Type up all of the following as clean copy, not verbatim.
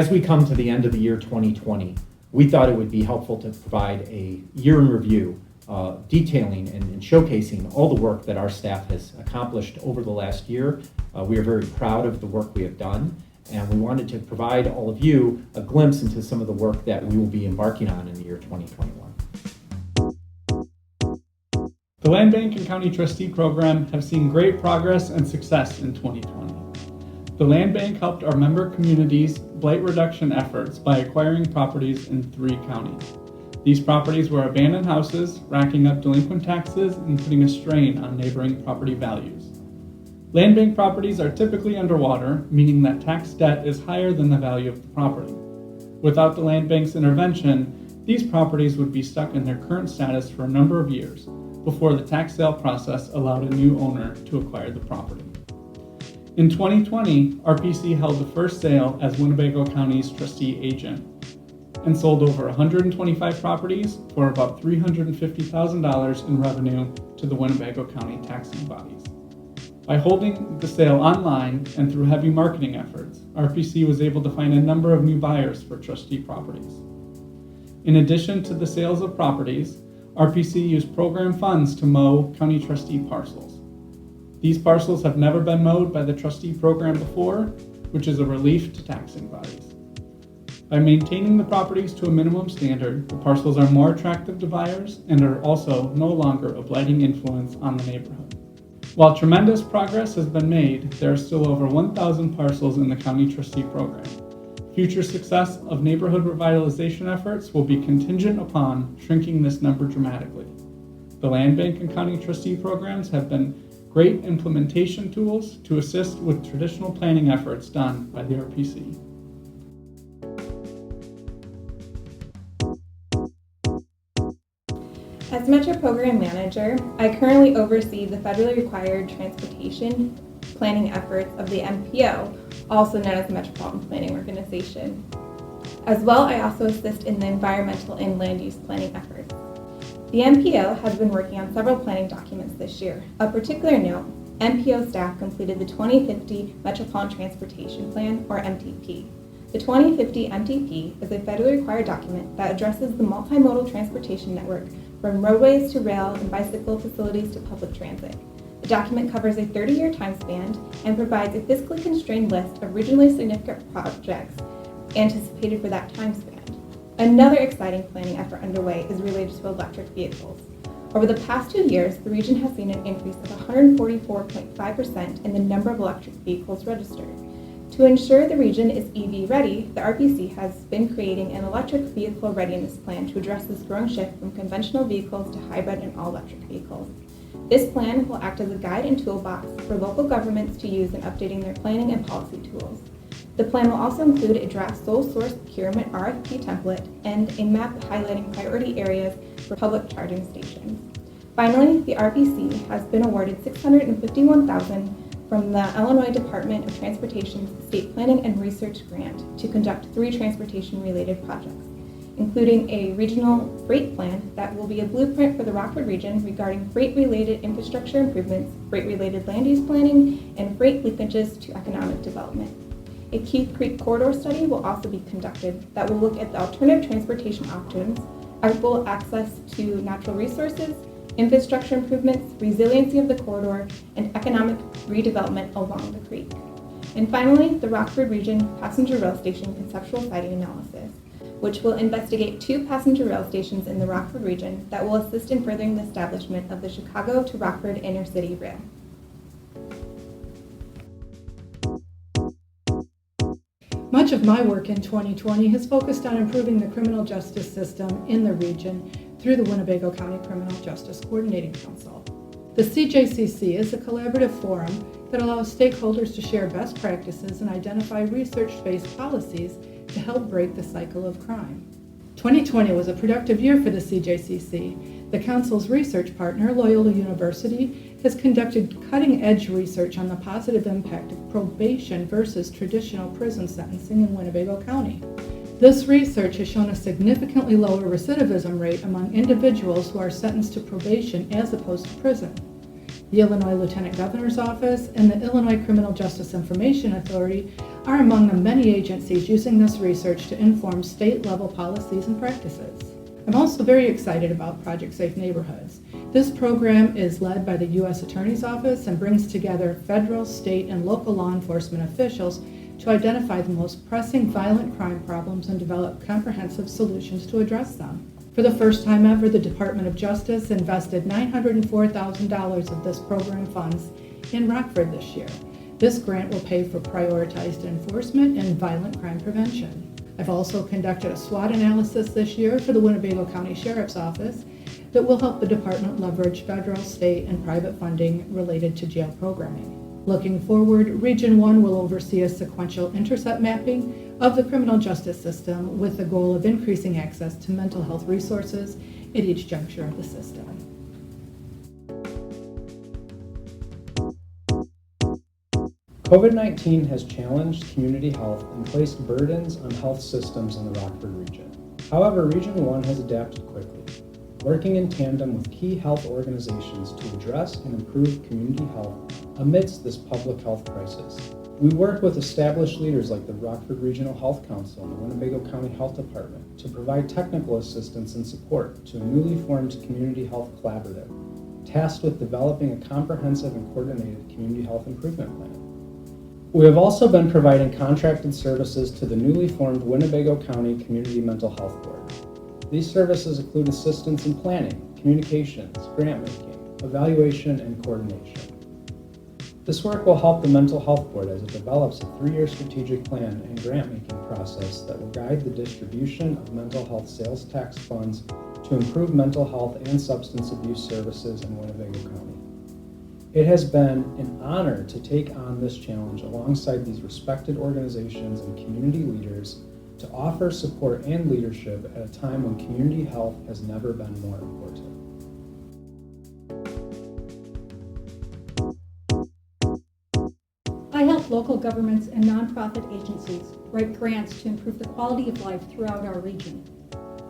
As we come to the end of the year 2020, we thought it would be helpful to provide a year in review, detailing and showcasing all the work that our staff has accomplished over the last year. We are very proud of the work we have done, and we wanted to provide all of you a glimpse into some of the work that we will be embarking on in the year 2021. The Land Bank and County Trustee Program have seen great progress and success in 2020. The Land Bank helped our member communities' blight reduction efforts by acquiring properties in 3 counties. These properties were abandoned houses, racking up delinquent taxes and putting a strain on neighboring property values. Land Bank properties are typically underwater, meaning that tax debt is higher than the value of the property. Without the Land Bank's intervention, these properties would be stuck in their current status for a number of years before the tax sale process allowed a new owner to acquire the property. In 2020, RPC held the first sale as Winnebago County's trustee agent and sold over 125 properties for about $350,000 in revenue to the Winnebago County taxing bodies. By holding the sale online and through heavy marketing efforts, RPC was able to find a number of new buyers for trustee properties. In addition to the sales of properties, RPC used program funds to mow county trustee parcels. These parcels have never been mowed by the trustee program before, which is a relief to taxing bodies. By maintaining the properties to a minimum standard, the parcels are more attractive to buyers and are also no longer a blighting influence on the neighborhood. While tremendous progress has been made, there are still over 1,000 parcels in the county trustee program. Future success of neighborhood revitalization efforts will be contingent upon shrinking this number dramatically. The Land Bank and county trustee programs have been great implementation tools to assist with traditional planning efforts done by the RPC. As Metro Program Manager, I currently oversee the federally required transportation planning efforts of the MPO, also known as the Metropolitan Planning Organization. As well, I also assist in the environmental and land use planning efforts. The MPO has been working on several planning documents this year. Of particular note, MPO staff completed the 2050 Metropolitan Transportation Plan, or MTP. The 2050 MTP is a federally required document that addresses the multimodal transportation network from roadways to rail and bicycle facilities to public transit. The document covers a 30-year time span and provides a fiscally constrained list of regionally significant projects anticipated for that time span. Another exciting planning effort underway is related to electric vehicles. Over the past 2 years, the region has seen an increase of 144.5% in the number of electric vehicles registered. To ensure the region is EV ready, the RPC has been creating an electric vehicle readiness plan to address this growing shift from conventional vehicles to hybrid and all-electric vehicles. This plan will act as a guide and toolbox for local governments to use in updating their planning and policy tools. The plan will also include a draft sole source procurement RFP template and a map highlighting priority areas for public charging stations. Finally, the RPC has been awarded $651,000 from the Illinois Department of Transportation's State Planning and Research Grant to conduct 3 transportation-related projects, including a regional freight plan that will be a blueprint for the Rockford region regarding freight-related infrastructure improvements, freight-related land use planning, and freight linkages to economic development. A Keith Creek corridor study will also be conducted that will look at the alternative transportation options, equitable access to natural resources, infrastructure improvements, resiliency of the corridor, and economic redevelopment along the creek. And finally, the Rockford Region Passenger Rail Station Conceptual Siting Analysis, which will investigate 2 passenger rail stations in the Rockford region that will assist in furthering the establishment of the Chicago to Rockford Intercity Rail. Much of my work in 2020 has focused on improving the criminal justice system in the region through the Winnebago County Criminal Justice Coordinating Council. The CJCC is a collaborative forum that allows stakeholders to share best practices and identify research-based policies to help break the cycle of crime. 2020 was a productive year for the CJCC. The Council's research partner, Loyola University, has conducted cutting-edge research on the positive impact of probation versus traditional prison sentencing in Winnebago County. This research has shown a significantly lower recidivism rate among individuals who are sentenced to probation as opposed to prison. The Illinois Lieutenant Governor's Office and the Illinois Criminal Justice Information Authority are among the many agencies using this research to inform state-level policies and practices. I'm also very excited about Project Safe Neighborhoods. This program is led by the U.S. Attorney's Office and brings together federal, state, and local law enforcement officials to identify the most pressing violent crime problems and develop comprehensive solutions to address them. For the first time ever, the Department of Justice invested $904,000 of this program funds in Rockford this year. This grant will pay for prioritized enforcement and violent crime prevention. I've also conducted a SWOT analysis this year for the Winnebago County Sheriff's Office that will help the department leverage federal, state, and private funding related to jail programming. Looking forward, Region 1 will oversee a sequential intercept mapping of the criminal justice system with the goal of increasing access to mental health resources at each juncture of the system. COVID-19 has challenged community health and placed burdens on health systems in the Rockford region. However, Region 1 has adapted quickly, working in tandem with key health organizations to address and improve community health amidst this public health crisis. We work with established leaders like the Rockford Regional Health Council and the Winnebago County Health Department to provide technical assistance and support to a newly formed Community Health Collaborative, tasked with developing a comprehensive and coordinated community health improvement plan. We have also been providing contracted services to the newly formed Winnebago County Community Mental Health Board. These services include assistance in planning, communications, grant making, evaluation, and coordination. This work will help the Mental Health Board as it develops a 3-year strategic plan and grant-making process that will guide the distribution of mental health sales tax funds to improve mental health and substance abuse services in Winnebago County. It has been an honor to take on this challenge alongside these respected organizations and community leaders to offer support and leadership at a time when community health has never been more important. I help local governments and nonprofit agencies write grants to improve the quality of life throughout our region.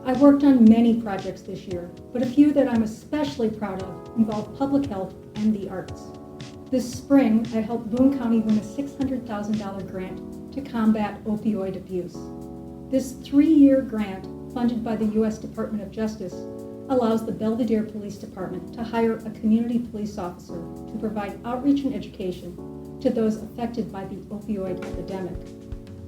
I've worked on many projects this year, but a few that I'm especially proud of involve public health and the arts. This spring, I helped Boone County win a $600,000 grant to combat opioid abuse. This 3-year grant, funded by the U.S. Department of Justice, allows the Belvedere Police Department to hire a community police officer to provide outreach and education to those affected by the opioid epidemic.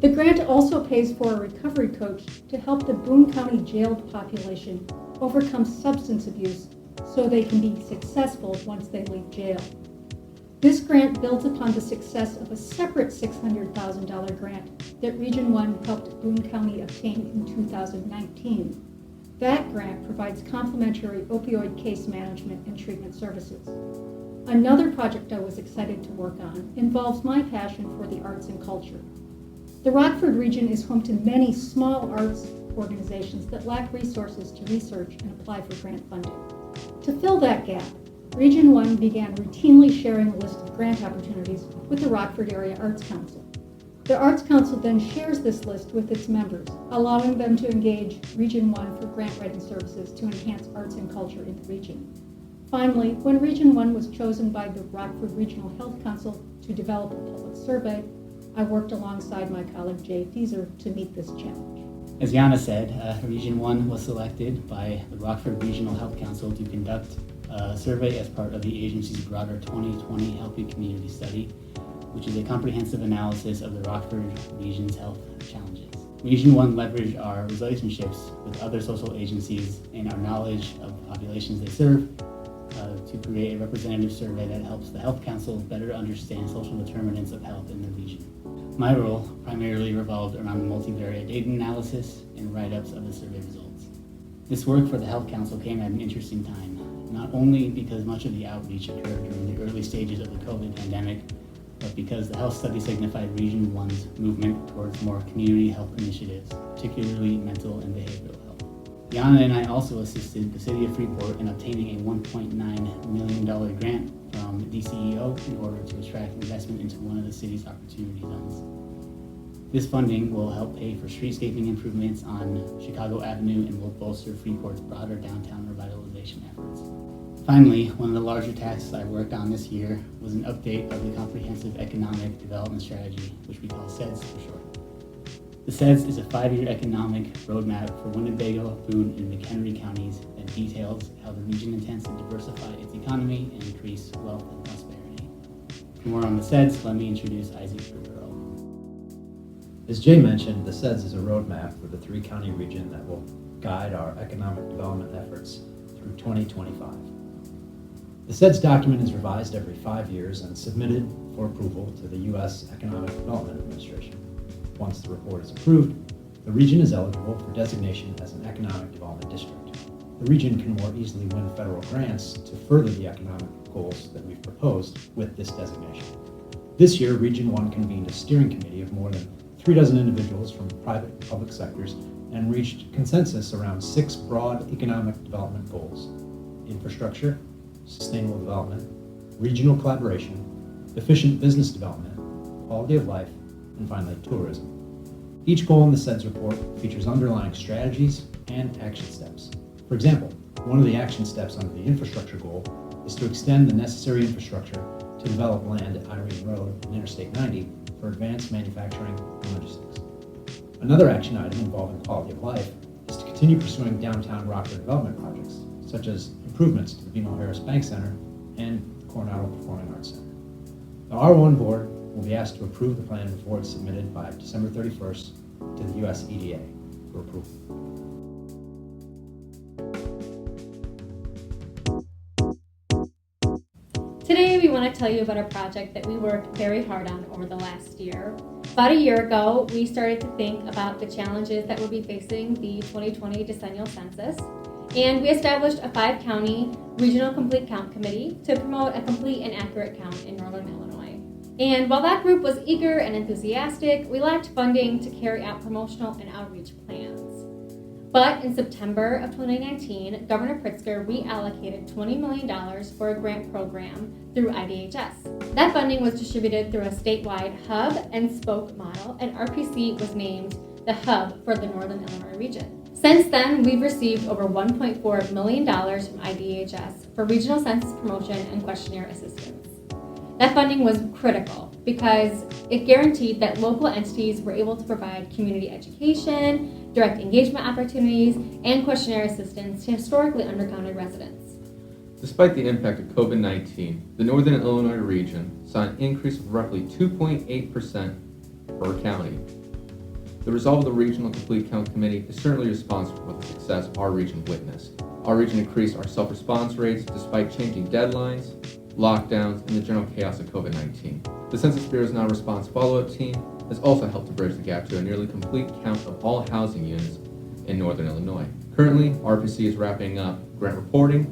The grant also pays for a recovery coach to help the Boone County jailed population overcome substance abuse so they can be successful once they leave jail. This grant builds upon the success of a separate $600,000 grant that Region 1 helped Boone County obtain in 2019. That grant provides complimentary opioid case management and treatment services. Another project I was excited to work on involves my passion for the arts and culture. The Rockford region is home to many small arts organizations that lack resources to research and apply for grant funding. To fill that gap, Region 1 began routinely sharing a list of grant opportunities with the Rockford Area Arts Council. The Arts Council then shares this list with its members, allowing them to engage Region 1 for grant writing services to enhance arts and culture in the region. Finally, when Region 1 was chosen by the Rockford Regional Health Council to develop a public survey, I worked alongside my colleague Jay Fieser to meet this challenge. As Jana said, Region 1 was selected by the Rockford Regional Health Council to conduct a survey as part of the agency's broader 2020 Healthy Community Study, which is a comprehensive analysis of the Rockford region's health challenges. Region 1 leveraged our relationships with other social agencies and our knowledge of the populations they serve to create a representative survey that helps the Health Council better understand social determinants of health in the region. My role primarily revolved around the multivariate data analysis and write-ups of the survey results. This work for the Health Council came at an interesting time, not only because much of the outreach occurred during the early stages of the COVID pandemic, but because the health study signified Region 1's movement towards more community health initiatives, particularly mental and behavioral health. Jana and I also assisted the City of Freeport in obtaining a $1.9 million grant from DCEO in order to attract investment into one of the city's opportunity zones. This funding will help pay for streetscaping improvements on Chicago Avenue and will bolster Freeport's broader downtown revitalization efforts. Finally, one of the larger tasks I worked on this year was an update of the Comprehensive Economic Development Strategy, which we call CEDS for short. The CEDS is a 5-year economic roadmap for Winnebago, Boone, and McHenry counties that details how the region intends to diversify its economy and increase wealth and prosperity. For more on the CEDS, let me introduce Isaac Rivero. As Jay mentioned, the CEDS is a roadmap for the 3-county region that will guide our economic development efforts through 2025. The CEDS document is revised every 5 years and submitted for approval to the U.S. Economic Development Administration. Once the report is approved, the region is eligible for designation as an economic development district. The region can more easily win federal grants to further the economic goals that we've proposed with this designation. This year, Region 1 convened a steering committee of more than 36 individuals from private and public sectors and reached consensus around 6 broad economic development goals: infrastructure, sustainable development, regional collaboration, efficient business development, quality of life, and finally, tourism. Each goal in the CEDS report features underlying strategies and action steps. For example, one of the action steps under the infrastructure goal is to extend the necessary infrastructure to develop land at Irene Road and Interstate 90 for advanced manufacturing and logistics. Another action item involving quality of life is to continue pursuing downtown Rockford development projects, such as improvements to the BMO Harris Bank Center and the Coronado Performing Arts Center. The R1 board will be asked to approve the plan before it's submitted by December 31st to the US EDA for approval. Today we want to tell you about a project that we worked very hard on over the last year. About a year ago, we started to think about the challenges that would be facing the 2020 decennial census, and we established a 5-county regional complete count committee to promote a complete and accurate count in Northern Illinois. And while that group was eager and enthusiastic, we lacked funding to carry out promotional and outreach plans. But in September of 2019, Governor Pritzker reallocated $20 million for a grant program through IDHS. That funding was distributed through a statewide hub and spoke model, and RPC was named the hub for the Northern Illinois region. Since then, we've received over $1.4 million from IDHS for regional census promotion and questionnaire assistance. That funding was critical because it guaranteed that local entities were able to provide community education, direct engagement opportunities, and questionnaire assistance to historically undercounted residents. Despite the impact of COVID-19, the Northern Illinois region saw an increase of roughly 2.8% per county. The resolve of the Regional Complete Count Committee is certainly responsible for the success our region witnessed. Our region increased our self-response rates despite changing deadlines, lockdowns, and the general chaos of COVID-19. The Census Bureau's now-response follow-up team has also helped to bridge the gap to a nearly complete count of all housing units in Northern Illinois. Currently, RPC is wrapping up grant reporting,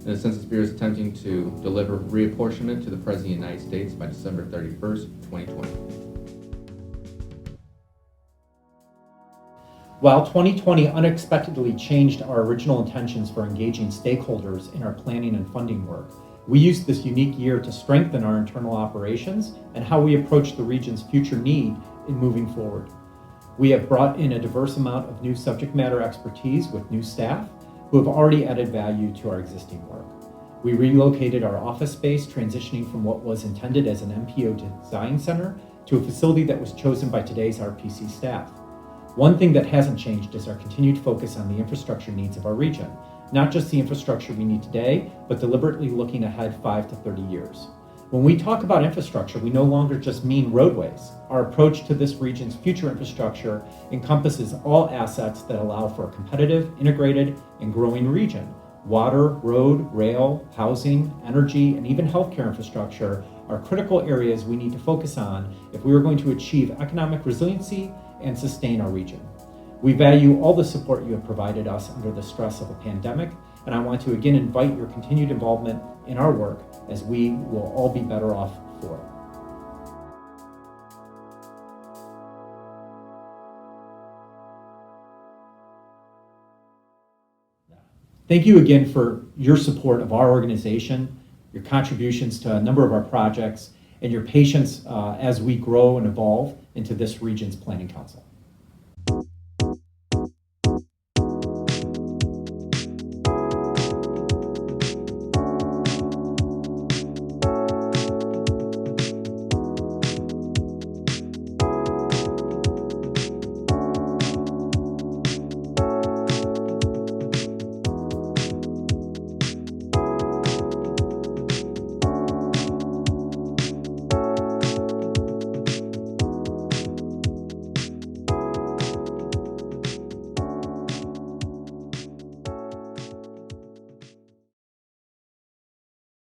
and the Census Bureau is attempting to deliver reapportionment to the President of the United States by December 31st, 2020. While 2020 unexpectedly changed our original intentions for engaging stakeholders in our planning and funding work, we used this unique year to strengthen our internal operations and how we approach the region's future need in moving forward. We have brought in a diverse amount of new subject matter expertise with new staff who have already added value to our existing work. We relocated our office space, transitioning from what was intended as an MPO design center to a facility that was chosen by today's RPC staff. One thing that hasn't changed is our continued focus on the infrastructure needs of our region. Not just the infrastructure we need today, but deliberately looking ahead 5 to 30 years. When we talk about infrastructure, we no longer just mean roadways. Our approach to this region's future infrastructure encompasses all assets that allow for a competitive, integrated, and growing region. Water, road, rail, housing, energy, and even healthcare infrastructure are critical areas we need to focus on if we are going to achieve economic resiliency and sustain our region. We value all the support you have provided us under the stress of a pandemic, and I want to again invite your continued involvement in our work as we will all be better off for it. Thank you again for your support of our organization, your contributions to a number of our projects, and your patience as we grow and evolve into this region's Planning Council.